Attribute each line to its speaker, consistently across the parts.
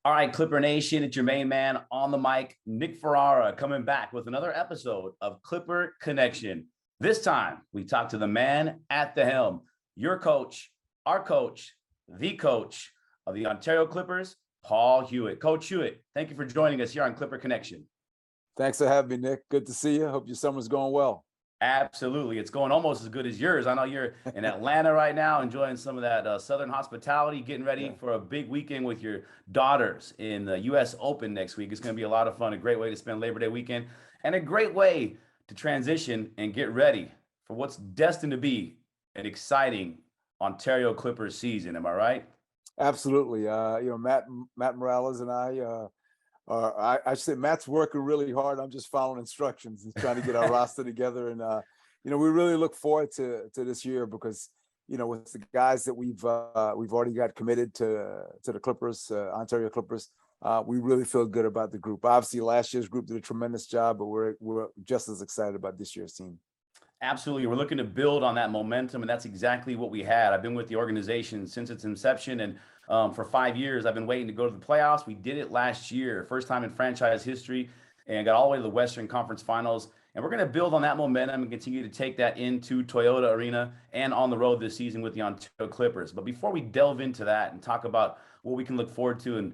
Speaker 1: All right, Clipper Nation, it's your main man on the mic, Nick Ferrara, coming back with another episode of Clipper Connection. This time, we talk to the man at the helm, your coach, our coach, the coach of the Ontario Clippers, Paul Hewitt. Coach Hewitt, thank you for joining us here on Clipper Connection.
Speaker 2: Thanks for having me, Nick. Good to see you. Hope your summer's going well.
Speaker 1: Absolutely. It's going almost as good as yours. I know you're in Atlanta right now, enjoying some of that Southern hospitality, getting ready for a big weekend with your daughters in the U.S. Open next week. It's going to be a lot of fun, a great way to spend Labor Day weekend, and a great way to transition and get ready for what's destined to be an exciting Ontario Clippers season. Am I right?
Speaker 2: Absolutely. Matt Morales and I said Matt's working really hard. I'm just following instructions and trying to get our roster together. And we really look forward to this year because with the guys that we've already got committed to the Clippers, Ontario Clippers. We really feel good about the group. Obviously, last year's group did a tremendous job, but we're just as excited about this year's team.
Speaker 1: Absolutely. We're looking to build on that momentum, and that's exactly what we had. I've been with the organization since its inception, and for 5 years, I've been waiting to go to the playoffs. We did it last year, first time in franchise history, and got all the way to the Western Conference Finals. And we're going to build on that momentum and continue to take that into Toyota Arena and on the road this season with the Ontario Clippers. But before we delve into that and talk about what we can look forward to and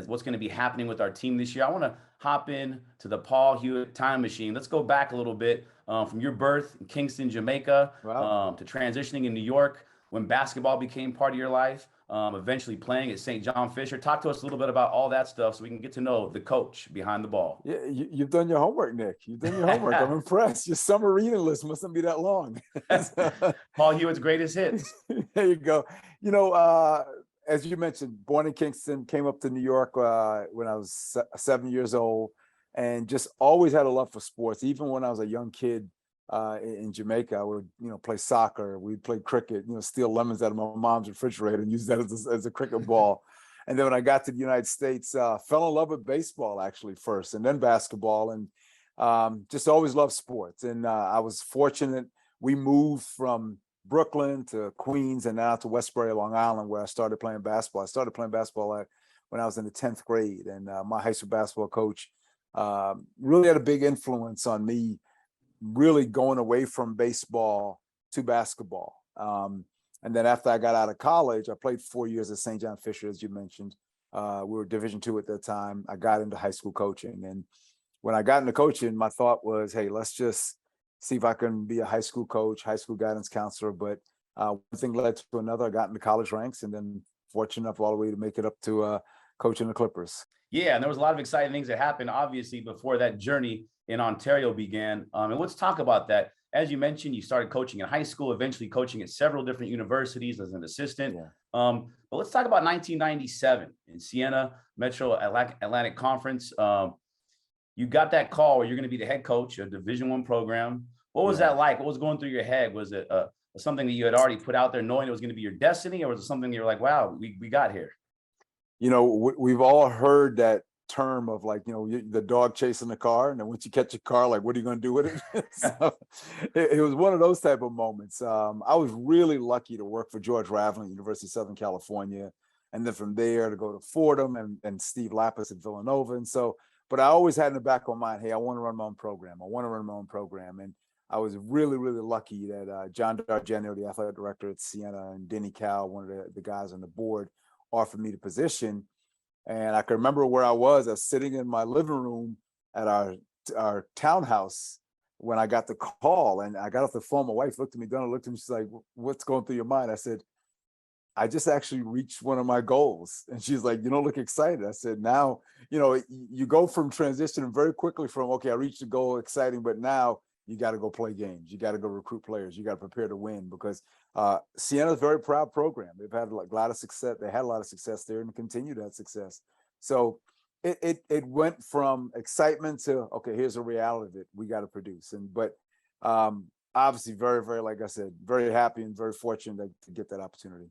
Speaker 1: what's going to be happening with our team this year, I want to hop in to the Paul Hewitt time machine. Let's go back a little bit from your birth in Kingston, Jamaica, to transitioning in New York when basketball became part of your life, eventually playing at St. John Fisher. Talk to us a little bit about all that stuff so we can get to know the coach behind the ball.
Speaker 2: Yeah, you've done your homework, Nick. You've done your homework. I'm impressed. Your summer reading list mustn't be that long.
Speaker 1: Paul Hewitt's greatest hits.
Speaker 2: There you go. As you mentioned, born in Kingston, came up to New York when I was 7 years old, and just always had a love for sports. Even when I was a young kid in Jamaica, I would, play soccer. We'd play cricket, steal lemons out of my mom's refrigerator and use that as a cricket ball. And then when I got to the United States, fell in love with baseball actually first, and then basketball, and just always loved sports. And I was fortunate. We moved from Brooklyn to Queens and now to Westbury, Long Island, where I started playing basketball. I started playing basketball when I was in the 10th grade, and my high school basketball coach really had a big influence on me, really going away from baseball to basketball. And then after I got out of college, I played 4 years at St. John Fisher, as you mentioned. We were Division II at that time. I got into high school coaching, and when I got into coaching, my thought was, hey, let's just see if I can be a high school coach, high school guidance counselor. But one thing led to another. I got into college ranks, and then fortunate enough all the way to make it up to coaching the Clippers.
Speaker 1: Yeah, and there was a lot of exciting things that happened, obviously, before that journey in Ontario began. And let's talk about that. As you mentioned, you started coaching in high school, eventually coaching at several different universities as an assistant. Yeah. But let's talk about 1997 in Siena Metro Atlantic Conference. You got that call where you're going to be the head coach of Division I program. What was that like? What was going through your head? Was it something that you had already put out there knowing it was going to be your destiny, or was it something you're like, wow, we got here?
Speaker 2: We've all heard that term of the dog chasing the car, and then once you catch a car, like, what are you going to do with it? So it was one of those type of moments. I was really lucky to work for George Raveling, University of Southern California, and then from there to go to Fordham and Steve Lapis at Villanova. And so, but I always had in the back of my mind, hey, I want to run my own program. And I was really, really lucky that John Dargenio, the athletic director at Siena, and Denny Cal, one of the guys on the board, offered me the position. And I can remember where I was sitting in my living room at our townhouse when I got the call, and I got off the phone. My wife looked at me, Donna looked at me, she's like, what's going through your mind? I said, I just actually reached one of my goals. And she's like, you don't look excited. I said, now, you go from transitioning very quickly from, okay, I reached the goal, exciting, but now you got to go play games. You got to go recruit players. You got to prepare to win, because Siena's a very proud program. They've had a lot of success. They had a lot of success there and continue to have success. So it went from excitement to, okay, here's a reality that we got to produce. But obviously very, very, like I said, very happy and very fortunate to get that opportunity.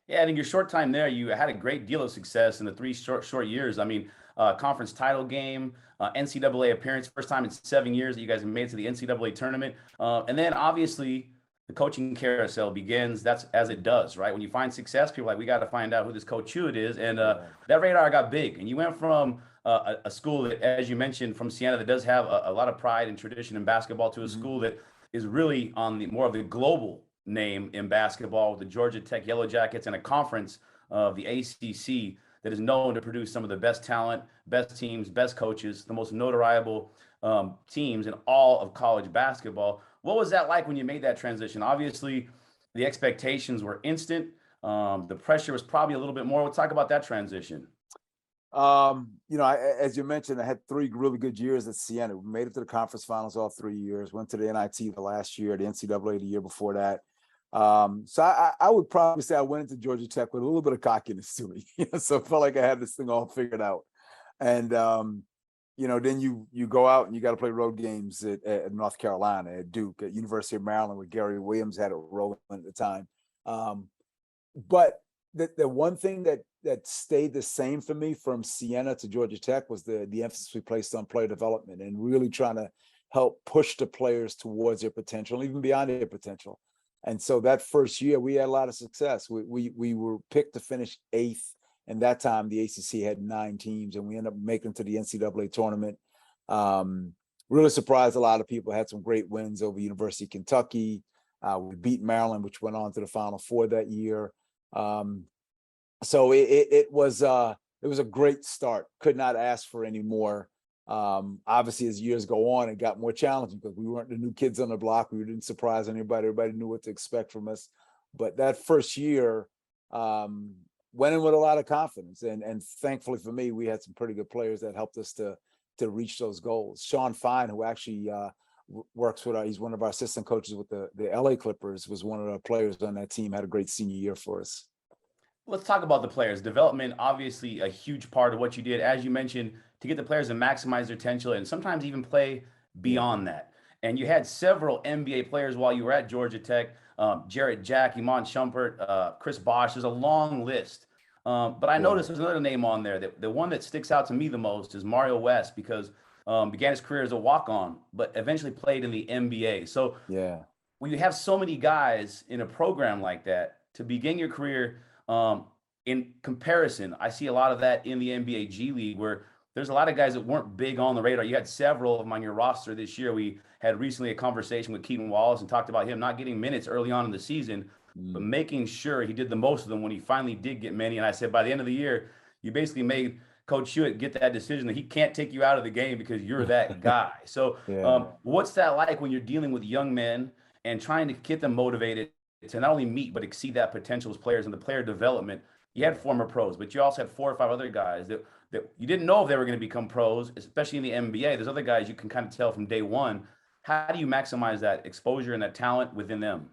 Speaker 1: Yeah, I think your short time there, you had a great deal of success in the 3 short years. I mean, conference title game, NCAA appearance, first time in 7 years that you guys have made it to the NCAA tournament. And then obviously the coaching carousel begins. That's as it does, right? When you find success, people are like, we got to find out who this Coach Hewitt is. And that radar got big. And you went from a school that, as you mentioned, from Siena, that does have a lot of pride and tradition in basketball, to a school that is really on the more of the global name in basketball, with the Georgia Tech Yellow Jackets, and a conference of the ACC that is known to produce some of the best talent, best teams, best coaches, the most notariable teams in all of college basketball. What was that like when you made that transition? Obviously, the expectations were instant. The pressure was probably a little bit more. We'll talk about that transition.
Speaker 2: As you mentioned, I had 3 really good years at Siena. We made it to the conference finals all 3 years, went to the NIT the last year, the NCAA the year before that. So I would probably say I went into Georgia Tech with a little bit of cockiness to me. So I felt like I had this thing all figured out. And, then you go out and you got to play road games at North Carolina, at Duke, at University of Maryland, where Gary Williams had a role at the time. But the one thing that stayed the same for me from Siena to Georgia Tech was the emphasis we placed on player development and really trying to help push the players towards their potential, even beyond their potential. And so that first year, we had a lot of success. We were picked to finish 8th. And that time, the ACC had 9 teams, and we ended up making it to the NCAA tournament. Really surprised a lot of people. Had some great wins over University of Kentucky. We beat Maryland, which went on to the Final Four that year. So it was a great start. Could not ask for any more. Obviously, as years go on, it got more challenging because we weren't the new kids on the block. We didn't surprise anybody. Everybody knew what to expect from us. But that first year, went in with a lot of confidence, and thankfully for me, we had some pretty good players that helped us to reach those goals. Sean Fine, who actually works with he's one of our assistant coaches with the LA Clippers, was one of the players on that team. Had a great senior year for us.
Speaker 1: Let's talk about the players. Development, obviously a huge part of what you did, as you mentioned, to get the players to maximize their potential and sometimes even play beyond that. And you had several NBA players while you were at Georgia Tech. Jarrett Jack, Iman Shumpert, Chris Bosh. There's a long list. But I noticed there's another name on there. The one that sticks out to me the most is Mario West, because began his career as a walk-on, but eventually played in the NBA. So when you have so many guys in a program like that, to begin your career, in comparison, I see a lot of that in the NBA G League, where there's a lot of guys that weren't big on the radar. You had several of them on your roster this year. We had recently a conversation with Keaton Wallace and talked about him not getting minutes early on in the season, but making sure he did the most of them when he finally did get many. And I said, by the end of the year, you basically made Coach Hewitt get that decision that he can't take you out of the game because you're that guy. So what's that like when you're dealing with young men and trying to get them motivated to not only meet but exceed that potential as players and the player development? You had former pros, but you also had 4 or 5 other guys that you didn't know if they were going to become pros, especially in the NBA. There's other guys you can kind of tell from day one. How do you maximize that exposure and that talent within them?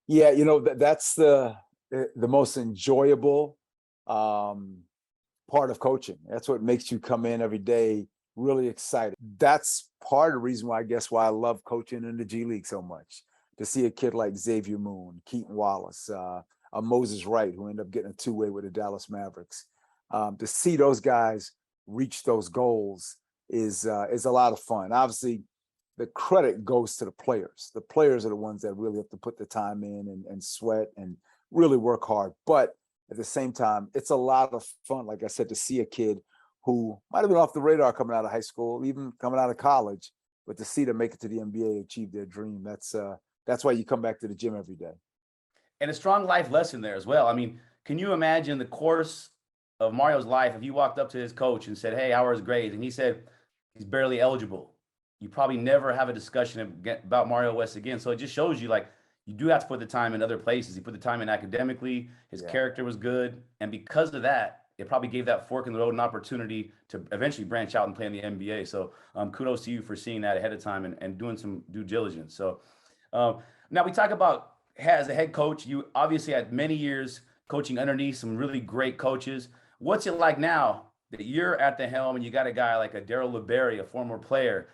Speaker 2: Yeah, that's the most enjoyable part of coaching. That's what makes you come in every day really excited. That's part of the reason why I love coaching in the G League so much. To see a kid like Xavier Moon, Keaton Wallace, Moses Wright, who ended up getting a 2-way with the Dallas Mavericks. To see those guys reach those goals is a lot of fun. Obviously, the credit goes to the players. The players are the ones that really have to put the time in and sweat and really work hard. But at the same time, it's a lot of fun, like I said, to see a kid who might have been off the radar coming out of high school, even coming out of college, but to see them make it to the NBA, achieve their dream. That's why you come back to the gym every day.
Speaker 1: And a strong life lesson there as well. I mean, can you imagine the course of Mario's life if you walked up to his coach and said, hey, how are his grades? And he said, he's barely eligible. You probably never have a discussion about Mario West again. So it just shows you, like, you do have to put the time in other places. He put the time in academically. His character was good. And because of that, it probably gave that fork in the road an opportunity to eventually branch out and play in the NBA. So kudos to you for seeing that ahead of time and doing some due diligence. So now we talk about, as a head coach, you obviously had many years coaching underneath some really great coaches. What's it like now that you're at the helm and you got a guy like a Daryl LeBerry, a former player,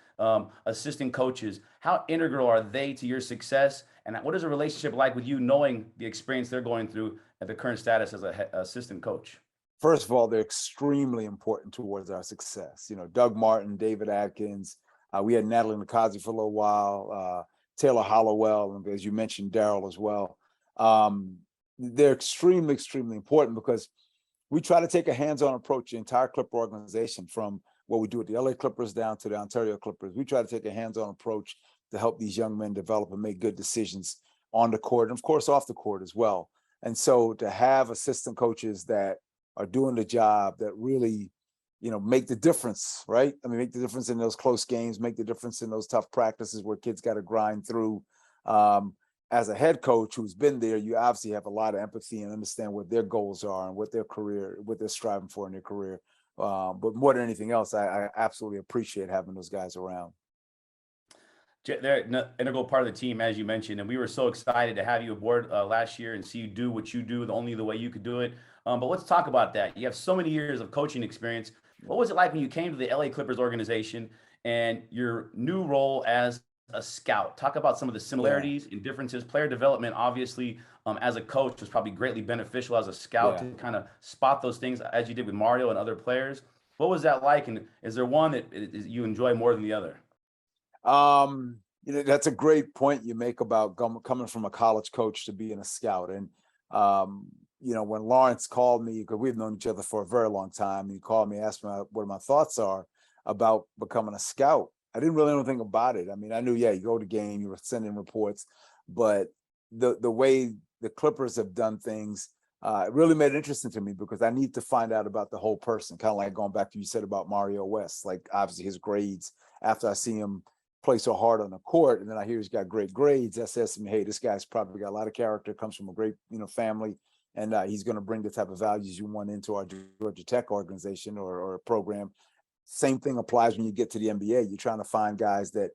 Speaker 1: assistant coaches? How integral are they to your success? And what is the relationship like with you, knowing the experience they're going through at the current status as an assistant coach?
Speaker 2: First of all, they're extremely important towards our success. Doug Martin, David Atkins. We had Natalie Nakazi for a little while. Taylor Hollowell, and as you mentioned, Daryl as well. They're extremely, extremely important because we try to take a hands-on approach to the entire Clipper organization, from what we do at the LA Clippers down to the Ontario Clippers. We try to take a hands-on approach to help these young men develop and make good decisions on the court, and of course off the court as well. And so to have assistant coaches that are doing the job, that really, make the difference, right? I mean, make the difference in those close games, make the difference in those tough practices where kids got to grind through. As a head coach who's been there, you obviously have a lot of empathy and understand what their goals are and what they're striving for in their career. But more than anything else, I absolutely appreciate having those guys around.
Speaker 1: They're an integral part of the team, as you mentioned, and we were so excited to have you aboard last year and see you do what you do only the way you could do it. But let's talk about that. You have so many years of coaching experience. What was it like when you came to the LA Clippers organization and your new role as a scout? Talk about some of the similarities and differences. Player development, obviously, as a coach, was probably greatly beneficial as a scout to kind of spot those things, as you did with Mario and other players. What was that like? And is there one that you enjoy more than the other?
Speaker 2: That's a great point you make about coming from a college coach to being a scout. And, when Lawrence called me, because we've known each other for a very long time, he called me, asked me what my thoughts are about becoming a scout. I didn't really know anything about it. I mean, I knew, you go to game, you were sending reports, but the way the Clippers have done things, it really made it interesting to me because I need to find out about the whole person, kind of like going back to you said about Mario West, like obviously his grades after I see him play so hard on the court, and then I hear he's got great grades. That says to me, hey, this guy's probably got a lot of character, comes from a great, family, and he's going to bring the type of values you want into our Georgia Tech organization or a program. Same thing applies when you get to the NBA. You're trying to find guys that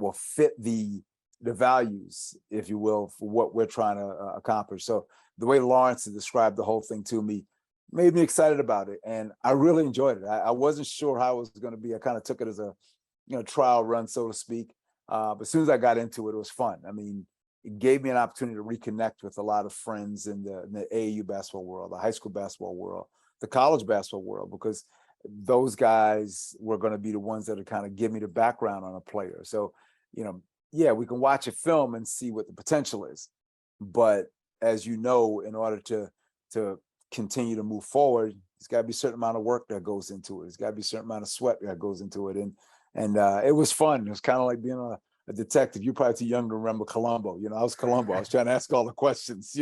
Speaker 2: will fit the values, if you will, for what we're trying to accomplish. So the way Lawrence described the whole thing to me made me excited about it, and I really enjoyed it. I wasn't sure how it was going to be. I kind of took it as a trial run, so to speak. But as soon as I got into it, it was fun. I mean, it gave me an opportunity to reconnect with a lot of friends in the AAU basketball world, the high school basketball world, the college basketball world, because those guys were going to be the ones that would kind of give me the background on a player. So, we can watch a film and see what the potential is. But as you know, in order to continue to move forward, there's got to be a certain amount of work that goes into it. There's got to be a certain amount of sweat that goes into it. And it was fun. It was kind of like being a detective. You're probably too young to remember Columbo. I was Columbo. I was trying to ask all the questions,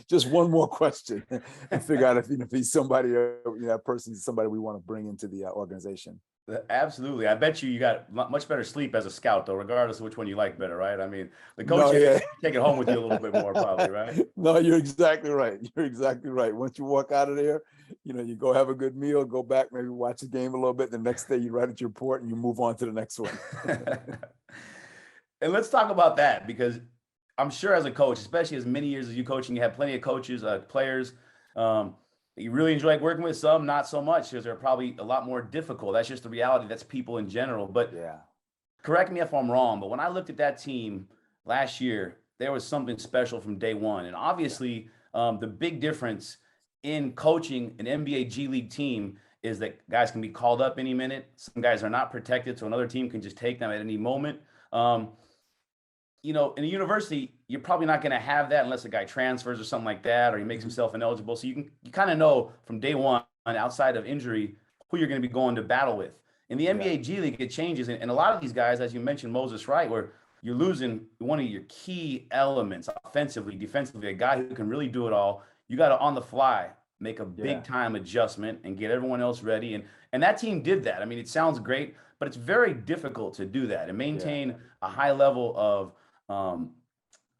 Speaker 2: just one more question and figure out if he's somebody, that person's somebody we want to bring into the organization.
Speaker 1: Absolutely. I bet you got much better sleep as a scout, though, regardless of which one you like better, right? I mean, the coach take it home with you a little bit more, probably, right?
Speaker 2: No, you're exactly right. You're exactly right. Once you walk out of there, you go have a good meal, go back, maybe watch the game a little bit. The next day you write at your report and you move on to the next one.
Speaker 1: And let's talk about that, because I'm sure as a coach, especially as many years as you coaching, you have plenty of coaches, players, you really enjoy working with, some not so much because they're probably a lot more difficult. That's just the reality. That's people in general. But correct me if I'm wrong, but when I looked at that team last year, there was something special from day one. And obviously, the big difference in coaching an NBA G League team is that guys can be called up any minute. Some guys are not protected, so another team can just take them at any moment. In a university, you're probably not going to have that unless a guy transfers or something like that, or he makes himself ineligible. So you kind of know from day one, outside of injury, who you're going to be going to battle with. In the NBA G League, it changes. And a lot of these guys, as you mentioned, Moses Wright, where you're losing one of your key elements offensively, defensively, a guy who can really do it all. You got to, on the fly, make a big time adjustment and get everyone else ready. And that team did that. I mean, it sounds great, but it's very difficult to do that and maintain a high level of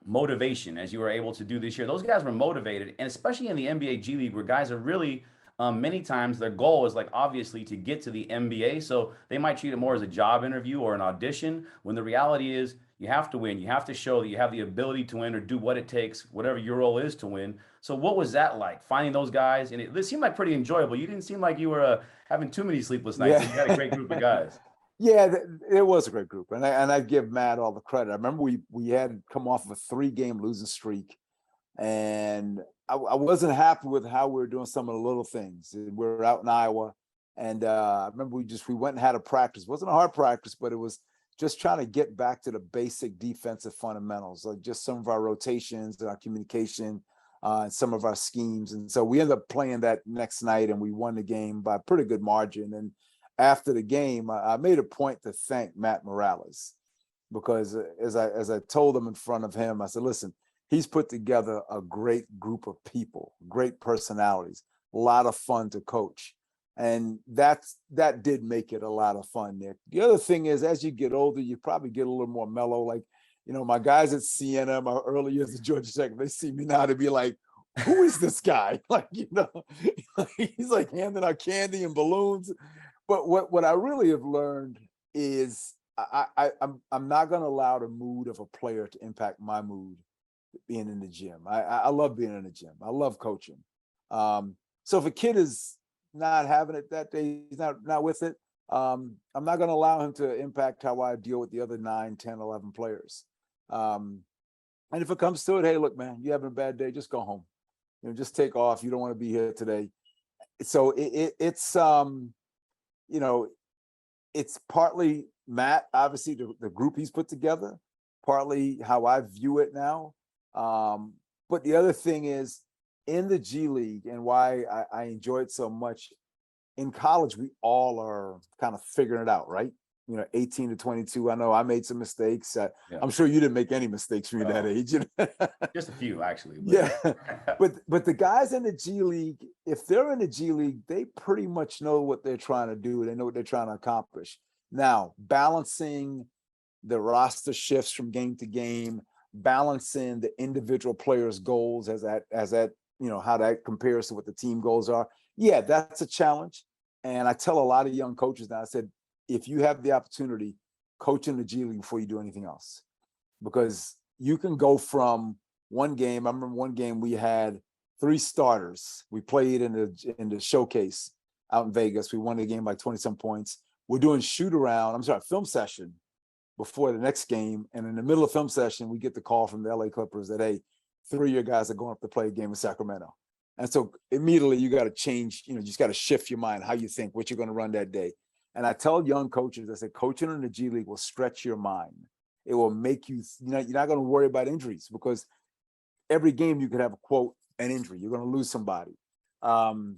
Speaker 1: motivation as you were able to do this year. Those guys were motivated, and especially in the NBA G League, where guys are really many times their goal is obviously to get to the NBA. So they might treat it more as a job interview or an audition, when the reality is you have to win. You have to show that you have the ability to win or do what it takes, whatever your role is, to win. So what was that like, finding those guys? And it seemed like pretty enjoyable. You didn't seem like you were having too many sleepless nights. You had a great group of guys.
Speaker 2: Yeah, it was a great group, and I give Matt all the credit. I remember we had come off of a 3-game losing streak, and I wasn't happy with how we were doing some of the little things. We were out in Iowa, and I remember we went and had a practice. It wasn't a hard practice, but it was just trying to get back to the basic defensive fundamentals, like just some of our rotations and our communication, and some of our schemes. And so we ended up playing that next night, and we won the game by a pretty good margin. And after the game, I made a point to thank Matt Morales, because as I told him in front of him, I said, listen, he's put together a great group of people, great personalities, a lot of fun to coach. And that did make it a lot of fun, Nick. The other thing is, as you get older, you probably get a little more mellow. Like, my guys at Siena, my early years at Georgia Tech, they see me now to be like, who is this guy? Like, he's like handing out candy and balloons. But what I really have learned is I'm not going to allow the mood of a player to impact my mood being in the gym. I love being in the gym. I love coaching. So if a kid is not having it that day, he's not with it, I'm not going to allow him to impact how I deal with the other 9, 10, 11 players. And if it comes to it, hey, look, man, you having a bad day, just go home. Just take off. You don't want to be here today. So it's it's partly Matt, obviously the group he's put together, partly how I view it now. But the other thing is, in the G League, and why I enjoy it so much, in college, we all are kind of figuring it out, right? 18 to 22. I know I made some mistakes. I'm sure you didn't make any mistakes when you're that age.
Speaker 1: Just a few, actually.
Speaker 2: But. Yeah. But the guys in the G League, if they're in the G League, they pretty much know what they're trying to do. They know what they're trying to accomplish. Now, balancing the roster shifts from game to game, balancing the individual players' goals as that how that compares to what the team goals are. Yeah, that's a challenge. And I tell a lot of young coaches now, I said, if you have the opportunity, coach in the G League before you do anything else, because you can go from one game. I remember one game we had 3 starters. We played in the showcase out in Vegas. We won the game by 20-some points. We're doing film session before the next game. And in the middle of film session, we get the call from the LA Clippers that, hey, 3 of your guys are going up to play a game in Sacramento. And so immediately you got to change, you just got to shift your mind, how you think, what you're going to run that day. And I tell young coaches, I said, coaching in the G League will stretch your mind. It will make you, you're not going to worry about injuries, because every game you could have, quote, an injury. You're going to lose somebody. And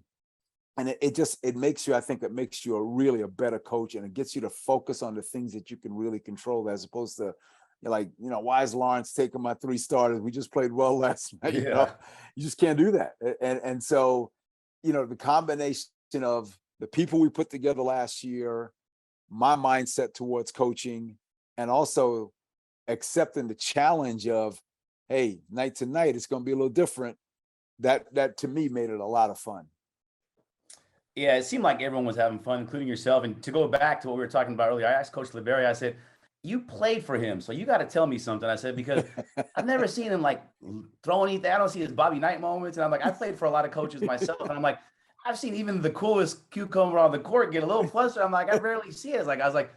Speaker 2: it makes you, I think it makes you a better coach, and it gets you to focus on the things that you can really control, as opposed to, why is Lawrence taking my 3 starters? We just played well last night.
Speaker 1: Yeah.
Speaker 2: You just can't do that. And so, the combination of the people we put together last year, my mindset towards coaching, and also accepting the challenge of, hey, night to night, it's going to be a little different. That to me made it a lot of fun.
Speaker 1: Yeah, it seemed like everyone was having fun, including yourself. And to go back to what we were talking about earlier, I asked Coach Laveria, I said, you played for him, so you got to tell me something. I said, because I've never seen him like throw anything. I don't see his Bobby Knight moments. And I'm like, I played for a lot of coaches myself. And I'm like, I've seen even the coolest cucumber on the court get a little flustered. I'm like, I rarely see it. I was like,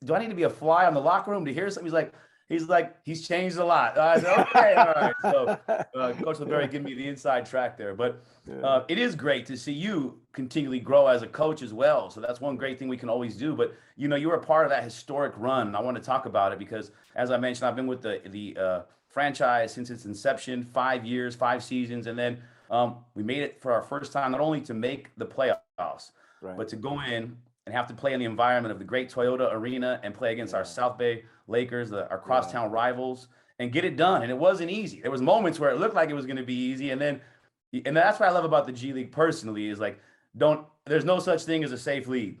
Speaker 1: do I need to be a fly on the locker room to hear something? He's changed a lot. I said, okay, all right. So Coach LeBerry giving me the inside track there. But it is great to see you continually grow as a coach as well. So that's one great thing we can always do. But, you were a part of that historic run. And I want to talk about it because, as I mentioned, I've been with the franchise since its inception, 5 years, 5 seasons. And then we made it for our first time, not only to make the playoffs, but to go in and have to play in the environment of the great Toyota Arena and play against our South Bay Lakers, our crosstown rivals, and get it done. And it wasn't easy. There was moments where it looked like it was going to be easy. And that's what I love about the G League personally is there's no such thing as a safe lead.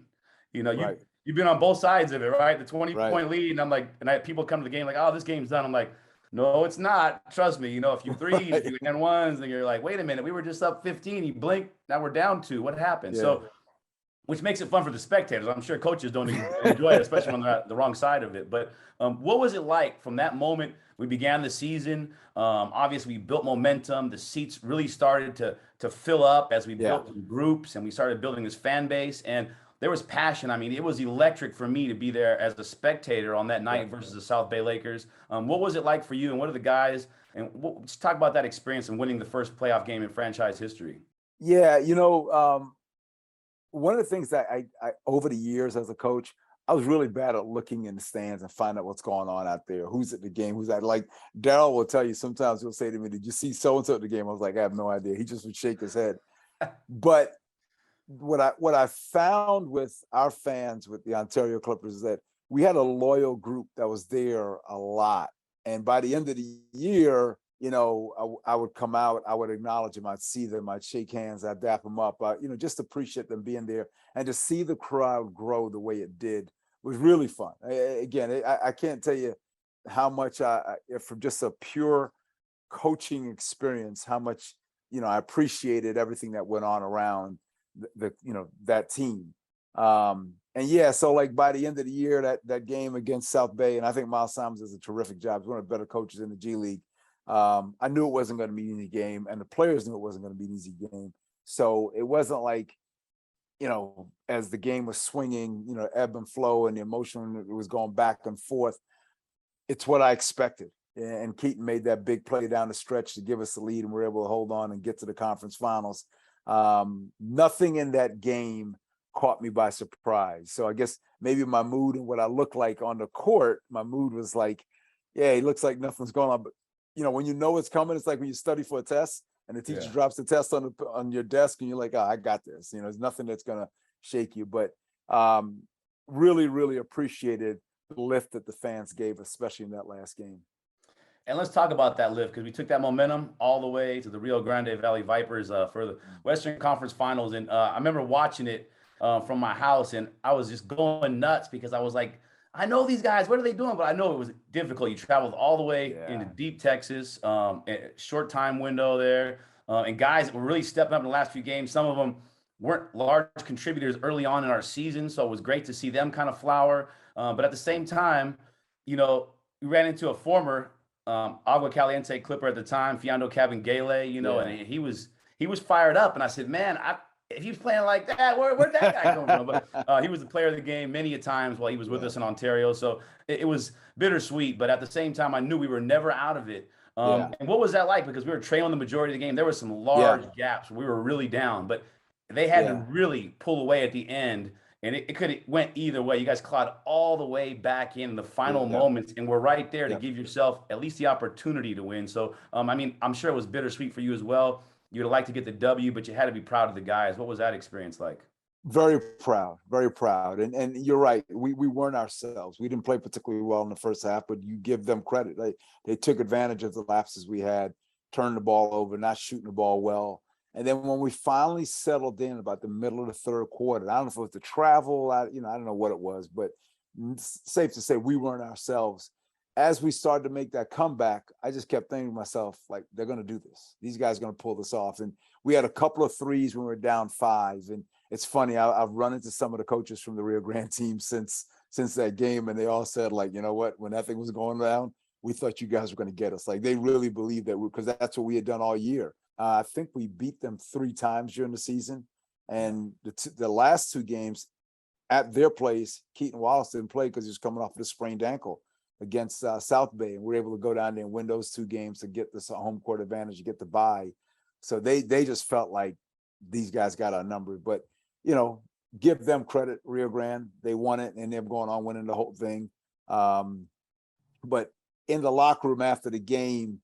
Speaker 1: You've been on both sides of it, right? The 20-point lead. And I'm like, people come to the game like, oh, this game's done. I'm like, no, it's not. Trust me. If you threes, if you and ones, then you're like, wait a minute, we were just up 15. You blink, now we're down 2. What happened? Yeah. So, which makes it fun for the spectators. I'm sure coaches don't enjoy it, especially when they're at the wrong side of it. But what was it like from that moment we began the season? Obviously, we built momentum. The seats really started to fill up as we built groups and we started building this fan base. And there was passion. I mean, it was electric for me to be there as a spectator on that night versus the South Bay Lakers. What was it like for you, and what are the guys? And just talk about that experience and winning the first playoff game in franchise history.
Speaker 2: Yeah, one of the things that I over the years as a coach, I was really bad at looking in the stands and find out what's going on out there. Who's at the game? Who's at, like, Daryl will tell you sometimes he'll say to me, "Did you see so and so at the game?" I was like, "I have no idea." He just would shake his head. But what I found with our fans with the Ontario Clippers is that we had a loyal group that was there a lot. And by the end of the year, I would come out, I would acknowledge them, I'd see them, I'd shake hands, I'd dap them up, just appreciate them being there, and to see the crowd grow the way it did was really fun. Again, I can't tell you how much from just a pure coaching experience, how much I appreciated everything that went on around that team. And yeah, so like by the end of the year, that game against South Bay, and I think Miles Simons does a terrific job. He's one of the better coaches in the G League. I knew it wasn't going to be an easy game, and the players knew it wasn't going to be an easy game. So it wasn't like, as the game was swinging, ebb and flow, and the emotion was going back and forth. It's what I expected. And Keaton made that big play down the stretch to give us the lead, and we were able to hold on and get to the conference finals. Nothing in that game caught me by surprise. So I guess maybe my mood and what I looked like on the court, my mood was like, yeah, it looks like nothing's going on. But when you know it's coming, it's like when you study for a test and the teacher drops the test on your desk and you're like, oh, I got this. There's nothing that's gonna shake you. But really, really appreciated the lift that the fans gave, especially in that last game.
Speaker 1: And let's talk about that lift, because we took that momentum all the way to the Rio Grande Valley Vipers for the Western Conference Finals. And I remember watching it from my house, and I was just going nuts because I was like, I know these guys, what are they doing? But I know it was difficult. You traveled all the way into deep Texas, short time window there. And guys that were really stepping up in the last few games. Some of them weren't large contributors early on in our season, so it was great to see them kind of flower. But at the same time, we ran into a former Agua Caliente Clipper at the time, Fiando Cabangele, and he was fired up. And I said, man, if he's playing like that, where'd that guy come from? But he was the player of the game many a times while he was with us in Ontario. So it was bittersweet, but at the same time, I knew we were never out of it. And what was that like? Because we were trailing the majority of the game. There were some large gaps. We were really down, but they had to really pull away at the end. And it could have went either way. You guys clawed all the way back in the final moments, and we're right there to give yourself at least the opportunity to win. So, I'm sure it was bittersweet for you as well. You'd have liked to get the W, but you had to be proud of the guys. What was that experience like?
Speaker 2: Very proud, very proud. And you're right. We weren't ourselves. We didn't play particularly well in the first half, but you give them credit. They took advantage of the lapses we had, turned the ball over, not shooting the ball well. And then when we finally settled in about the middle of the third quarter, I don't know if it was the travel, I don't know what it was, but it's safe to say we weren't ourselves. As we started to make that comeback, I just kept thinking to myself, like, they're going to do this. These guys are going to pull this off. And we had a couple of threes when we were down 5. And it's funny, I've run into some of the coaches from the Rio Grande team since that game, and they all said, like, you know what, when that thing was going down, we thought you guys were going to get us. Like, they really believed that, because that's what we had done all year. I think we beat them 3 times during the season, and the last 2 games at their place, Keaton Wallace didn't play because he was coming off of a sprained ankle against South Bay, and we were able to go down there and win those 2 games to get this home court advantage, to get the bye. So they just felt like these guys got our number. But give them credit, Rio Grande, they won it, and they're going on winning the whole thing. But in the locker room after the game,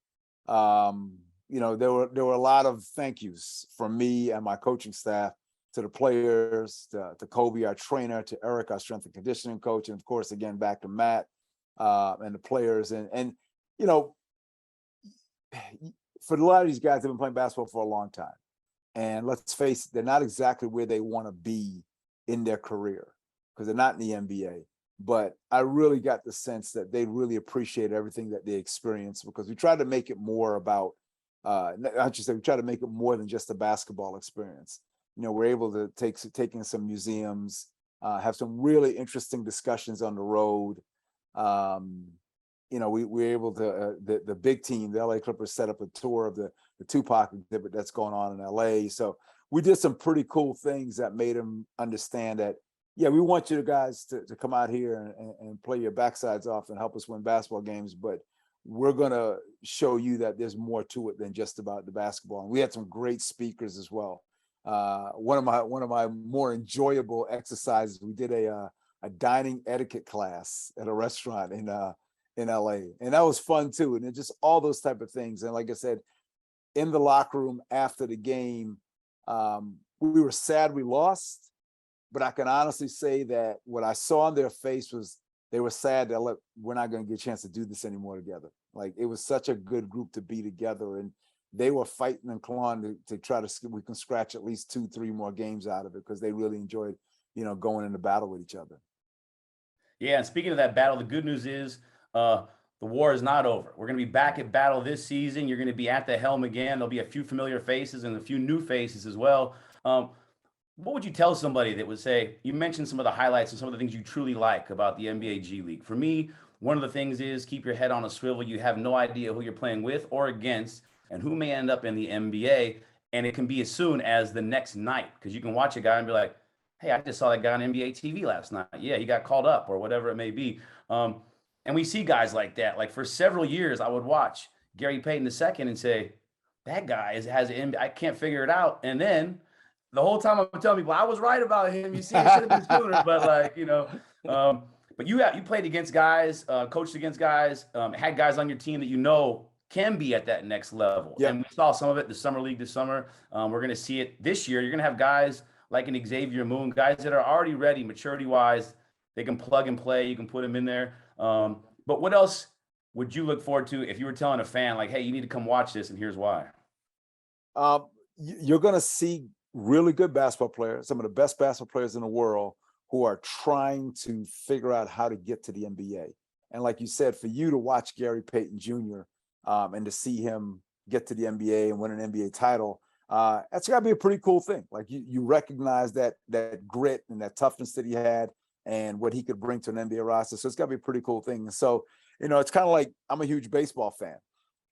Speaker 2: there were a lot of thank yous from me and my coaching staff to the players, to Kobe, our trainer, to Eric, our strength and conditioning coach, and of course, again, back to Matt and the players. And for a lot of these guys, they've been playing basketball for a long time. And let's face it, they're not exactly where they want to be in their career, because they're not in the NBA. But I really got the sense that they really appreciate everything that they experienced, because we tried to make it more about, I should say, we try to make it more than just a basketball experience. We're able to take in some museums, have some really interesting discussions on the road. We were able to, the big team, the LA Clippers, set up a tour of the Tupac exhibit that's going on in LA. So we did some pretty cool things that made them understand that, yeah, we want you guys to come out here and play your backsides off and help us win basketball games, but we're going to show you that there's more to it than just about the basketball. And we had some great speakers as well. One of my more enjoyable exercises, we did a a dining etiquette class at a restaurant in LA. And that was fun too. And it just all those type of things. And like I said, in the locker room after the game, we were sad we lost, but I can honestly say that what I saw on their face was they were sad that, look, we're not going to get a chance to do this anymore together. Like, it was such a good group to be together, and they were fighting and clawing to try to, we can scratch at least 2-3 more games out of it, because they really enjoyed, going into battle with each other.
Speaker 1: Yeah, and speaking of that battle, the good news is the war is not over. We're going to be back at battle this season. You're going to be at the helm again. There'll be a few familiar faces and a few new faces as well. What would you tell somebody that would say, you mentioned some of the highlights and some of the things you truly like about the NBA G League? For me, one of the things is keep your head on a swivel. You have no idea who you're playing with or against and who may end up in the NBA. And it can be as soon as the next night, because you can watch a guy and be like, hey, I just saw that guy on NBA TV last night. Yeah, he got called up or whatever it may be. And we see guys like that. Like, for several years, I would watch Gary Payton II and say, that guy has an NBA. I can't figure it out. And then the whole time I'm telling people I was right about him. You see, it should have been sooner, but but you played against guys, coached against guys, had guys on your team that can be at that next level.
Speaker 2: Yep.
Speaker 1: And we saw some of it in the summer league this summer. We're going to see it this year. You're going to have guys like an Xavier Moon, guys that are already ready, maturity-wise. They can plug and play. You can put them in there. But what else would you look forward to if you were telling a fan, like, hey, you need to come watch this, and here's why?
Speaker 2: You're going to see really good basketball players, some of the best basketball players in the world, who are trying to figure out how to get to the NBA. And like you said, for you to watch Gary Payton Jr. And to see him get to the NBA and win an NBA title, that's got to be a pretty cool thing. Like, you recognize that grit and that toughness that he had and what he could bring to an NBA roster. So it's got to be a pretty cool thing. And so, it's kind of like, I'm a huge baseball fan.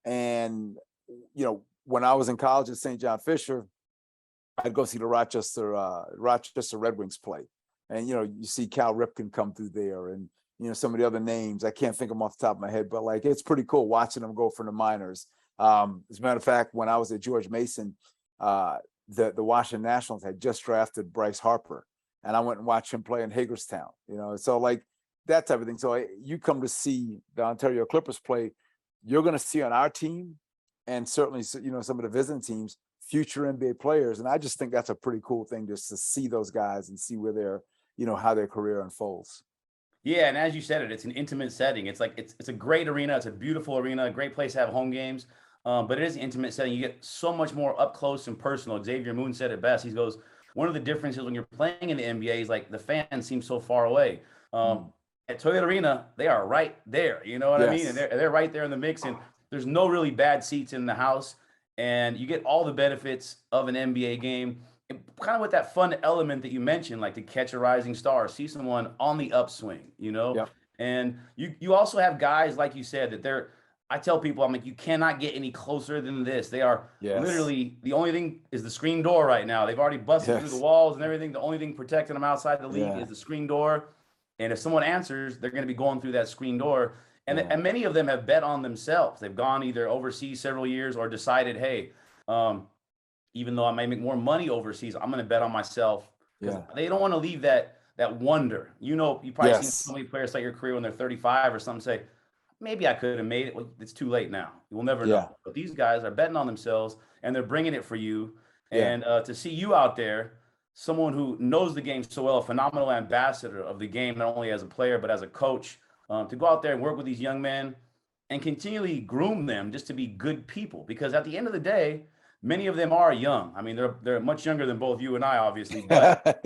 Speaker 2: And, when I was in college at St. John Fisher, I'd go see the Rochester Red Wings play. And, you see Cal Ripken come through there, and, some of the other names, I can't think of them off the top of my head, but like, it's pretty cool watching them go from the minors. As a matter of fact, when I was at George Mason, the Washington Nationals had just drafted Bryce Harper, and I went and watched him play in Hagerstown, so like that type of thing. So you come to see the Ontario Clippers play, you're going to see on our team, and certainly, some of the visiting teams, future NBA players. And I just think that's a pretty cool thing, just to see those guys and see where their, how their career unfolds.
Speaker 1: Yeah, and as you said it's an intimate setting. It's like it's a great arena. It's a beautiful arena, a great place to have home games. But it is an intimate setting. You get so much more up close and personal. Xavier Moon said it best. He goes, one of the differences when you're playing in the NBA is like the fans seem so far away. At Toyota Arena, they are right there. You know what I mean? And they're right there in the mix. And there's no really bad seats in the house. And you get all the benefits of an NBA game, and kind of with that fun element that you mentioned, like to catch a rising star, see someone on the upswing,
Speaker 2: Yep.
Speaker 1: And you also have guys, like you said, that I tell people, I'm like, you cannot get any closer than this. They are literally, the only thing is the screen door right now. They've already busted through the walls and everything. The only thing protecting them outside the league is the screen door. And if someone answers, they're going to be going through that screen door. And many of them have bet on themselves. They've gone either overseas several years or decided, hey, even though I may make more money overseas, I'm going to bet on myself, because they don't want to leave that wonder. You probably seen so many players start your career when they're 35 or something, say, maybe I could have made it. Well, it's too late now. You will never know. But these guys are betting on themselves, and they're bringing it for you. And to see you out there, someone who knows the game so well, a phenomenal ambassador of the game, not only as a player, but as a coach, to go out there and work with these young men and continually groom them just to be good people. Because at the end of the day, many of them are young. I mean, they're much younger than both you and I, obviously. But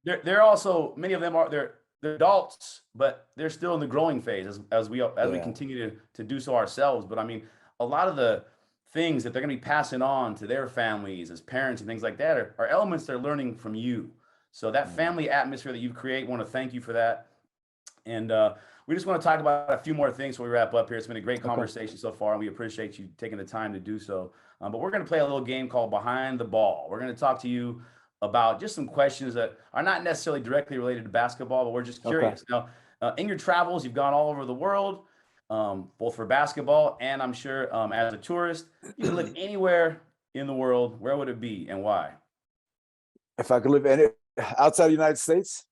Speaker 1: they're also, many of them they're adults, but they're still in the growing phase as we continue to do so ourselves. But I mean, a lot of the things that they're going to be passing on to their families as parents and things like that are elements they're learning from you. So that family atmosphere that you create, want to thank you for that. And we just want to talk about a few more things before we wrap up here. It's been a great conversation so far, and we appreciate you taking the time to do so. But we're going to play a little game called Behind the Ball. We're going to talk to you about just some questions that are not necessarily directly related to basketball, but we're just curious. Now, in your travels, you've gone all over the world, both for basketball and I'm sure as a tourist. You can live anywhere in the world. Where would it be and why?
Speaker 2: If I could live outside the United States?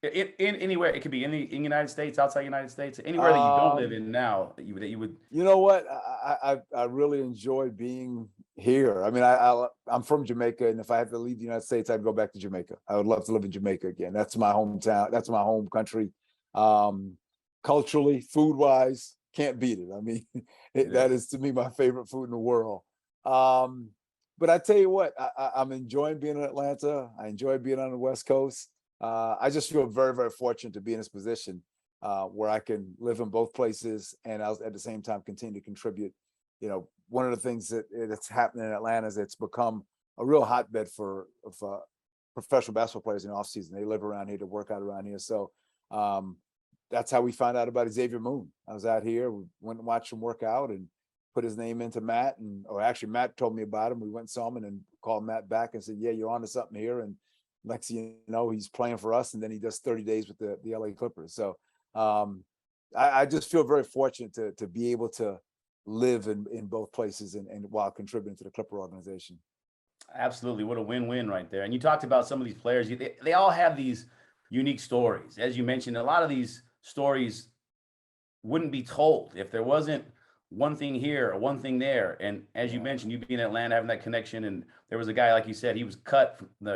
Speaker 1: In anywhere, it could be in the United States, outside United States, anywhere that you don't live
Speaker 2: Um,
Speaker 1: in now that you would.
Speaker 2: you know what? I really enjoy being here. I mean, I'm from Jamaica, and if I have to leave the United States, I'd go back to Jamaica. I would love to live in Jamaica again. That's my hometown. That's my home country. Um, Culturally, food wise, can't beat it. I mean, that is to me my favorite food in the world. Um, but I tell you what, I'm enjoying being in Atlanta. I enjoy being on the West Coast. I just feel very, very fortunate to be in this position where I can live in both places and I'll at the same time continue to contribute. You know, one of the things that's happening in Atlanta is it's become a real hotbed for professional basketball players in the offseason. They live around here to work out around here. So um, that's how we found out about Xavier Moon. I was out here, we went and watched him work out and put his name into Matt. Or actually Matt told me about him. We went and saw him and then called Matt back and said, yeah, you're onto something here. And next thing you know, he's playing for us. And then he does 30 days with the LA Clippers. So um, I just feel very fortunate to be able to live in both places and while contributing to the Clipper organization.
Speaker 1: Absolutely. What a win-win right there. And you talked about some of these players. They all have these unique stories. As you mentioned, a lot of these stories wouldn't be told if there wasn't one thing here or one thing there. And as you mentioned, you being in Atlanta, having that connection, and there was a guy, like you said, he was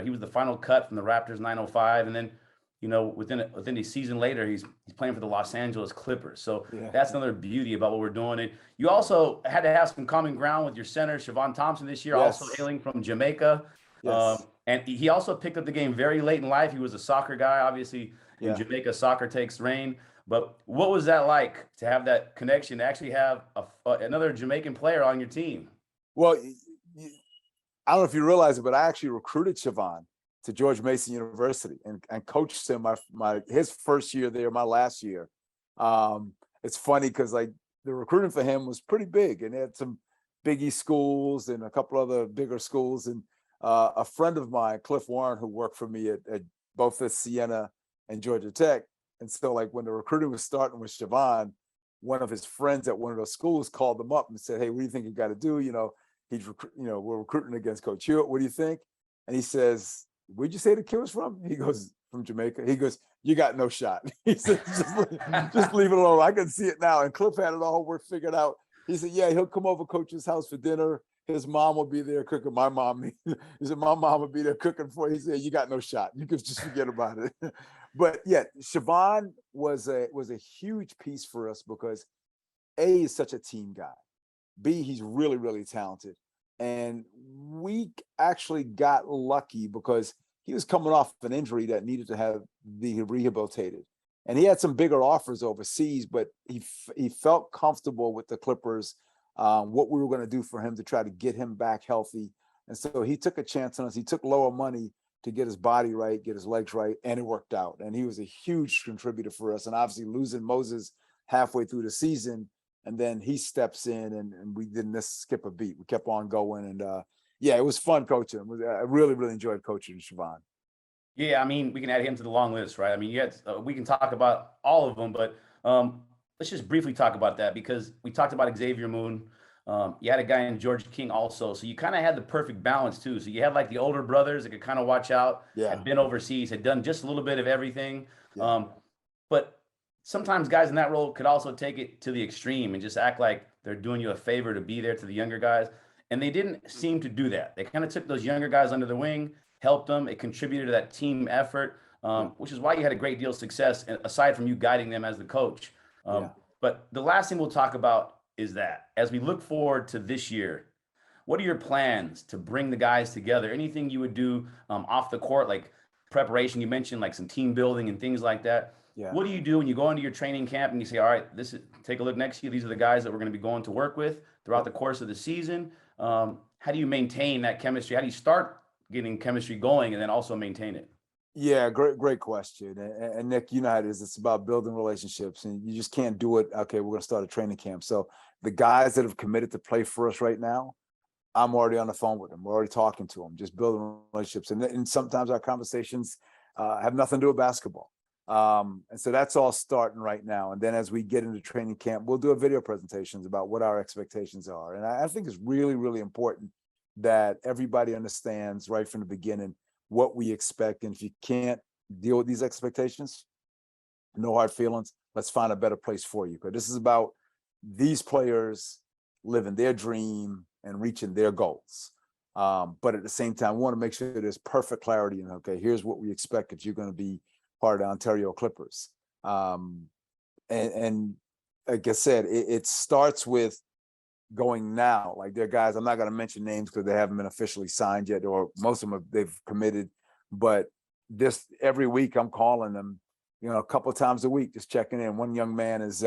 Speaker 1: he was the final cut from the Raptors 905. And then, within a season later, he's playing for the Los Angeles Clippers. So
Speaker 2: Yeah.
Speaker 1: that's another beauty about what we're doing. And you also had to have some common ground with your center, Siobhan Thompson, this year, also
Speaker 2: Yes.
Speaker 1: hailing from Jamaica.
Speaker 2: Yes.
Speaker 1: And he also picked up the game very late in life. He was a soccer guy. Obviously, in
Speaker 2: Yeah.
Speaker 1: Jamaica, soccer takes reign. But what was that like to have that connection, to actually have another Jamaican player on your team?
Speaker 2: Well, I don't know if you realize it, but I actually recruited Siobhan to George Mason University and coached him his first year there, my last year. It's funny because like the recruiting for him was pretty big, and they had some Big East schools and a couple other bigger schools. And a friend of mine, Cliff Warren, who worked for me at both at Siena and Georgia Tech. And so like when the recruiting was starting with Siobhan, one of his friends at one of those schools called him up and said, "Hey, what do you think you got to do? We're recruiting against Coach Hewitt. What do you think?" And he says, "Where'd you say the kid was from?" He goes, "From Jamaica." He goes, "You got no shot." He said, just leave it alone. I can see it now. And Cliff had it all figured out. He said, "Yeah, he'll come over Coach's house for dinner. His mom will be there cooking." My mom, he said, "My mom will be there cooking for you." He said, "You got no shot. You could just forget about it." But yeah, Siobhan was a huge piece for us because A, is such a team guy. B, he's really, really talented. And we actually got lucky because he was coming off an injury that needed to be rehabilitated. And he had some bigger offers overseas, but he felt comfortable with the Clippers, what we were going to do for him to try to get him back healthy. And so he took a chance on us. He took lower money to get his body right, get his legs right, and it worked out. And he was a huge contributor for us. And obviously losing Moses halfway through the season, and then he steps in and we didn't skip a beat. We kept on going. And yeah, it was fun coaching. I really, really enjoyed coaching Siobhan.
Speaker 1: Yeah, I mean, we can add him to the long list, right? I mean, we can talk about all of them, but let's just briefly talk about that because we talked about Xavier Moon. You had a guy in George King also, so you kind of had the perfect balance too. So you had like the older brothers that could kind of watch out,
Speaker 2: Yeah.
Speaker 1: had been overseas, had done just a little bit of everything.
Speaker 2: Yeah.
Speaker 1: But sometimes guys in that role could also take it to the extreme and just act like they're doing you a favor to be there to the younger guys. And they didn't seem to do that. They kind of took those younger guys under their wing, helped them. It contributed to that team effort, which is why you had a great deal of success, aside from you guiding them as the coach.
Speaker 2: Yeah.
Speaker 1: But the last thing we'll talk about is that as we look forward to this year, what are your plans to bring the guys together? Anything you would do off the court, like preparation? You mentioned like some team building and things like that.
Speaker 2: Yeah.
Speaker 1: What do you do when you go into your training camp and you say, all right, take a look next year. These are the guys that we're going to be going to work with throughout the course of the season. How do you maintain that chemistry? How do you start getting chemistry going and then also maintain it?
Speaker 2: Yeah, great question. And Nick, you know how it is. It's about building relationships, and you just can't do it. Okay, we're going to start a training camp. So the guys that have committed to play for us right now, I'm already on the phone with them. We're already talking to them, just building relationships. And sometimes our conversations have nothing to do with basketball. And so that's all starting right now. And then as we get into training camp, we'll do a video presentations about what our expectations are. And I think it's really, really important that everybody understands right from the beginning what we expect. And if you can't deal with these expectations. No hard feelings. Let's find a better place for you. Because this is about these players living their dream and reaching their goals. But at the same time, we want to make sure there's perfect clarity. And okay, here's what we expect if you're going to be part of the Ontario Clippers. And like I said, it starts with going now. Like they're guys, I'm not going to mention names because they haven't been officially signed yet, or most of them they've committed. But this every week I'm calling them, a couple of times a week, just checking in. One young man is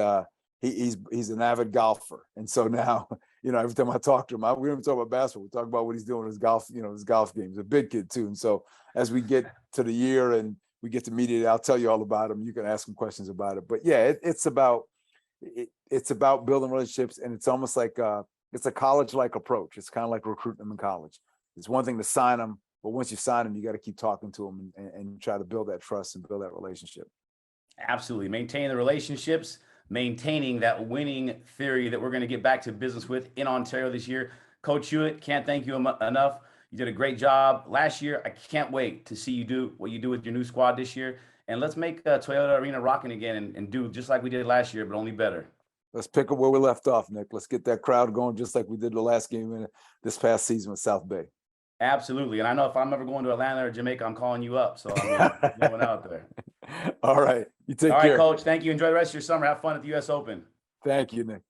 Speaker 2: he's an avid golfer, and so now every time I talk to him, we don't even talk about basketball. We talk about what he's doing in his golf, his golf games. A big kid too, and so as we get to the year and we get to meet it, I'll tell you all about him. You can ask him questions about it. But yeah, it's about building relationships, and it's almost like it's a college-like approach. It's kind of like recruiting them in college. It's one thing to sign them, but once you sign them, you got to keep talking to them and try to build that trust and build that relationship.
Speaker 1: Absolutely. Maintain the relationships, maintaining that winning theory that we're going to get back to business with in Ontario this year. Coach Hewitt, can't thank you enough. You did a great job last year. I can't wait to see you do what you do with your new squad this year. And let's make Toyota Arena rocking again and do just like we did last year, but only better.
Speaker 2: Let's pick up where we left off, Nick. Let's get that crowd going just like we did the last game in this past season with South Bay.
Speaker 1: Absolutely. And I know if I'm ever going to Atlanta or Jamaica, I'm calling you up. So I'm going out there.
Speaker 2: All right. You take care.
Speaker 1: All right, Coach. Thank you. Enjoy the rest of your summer. Have fun at the U.S. Open.
Speaker 2: Thank you, Nick.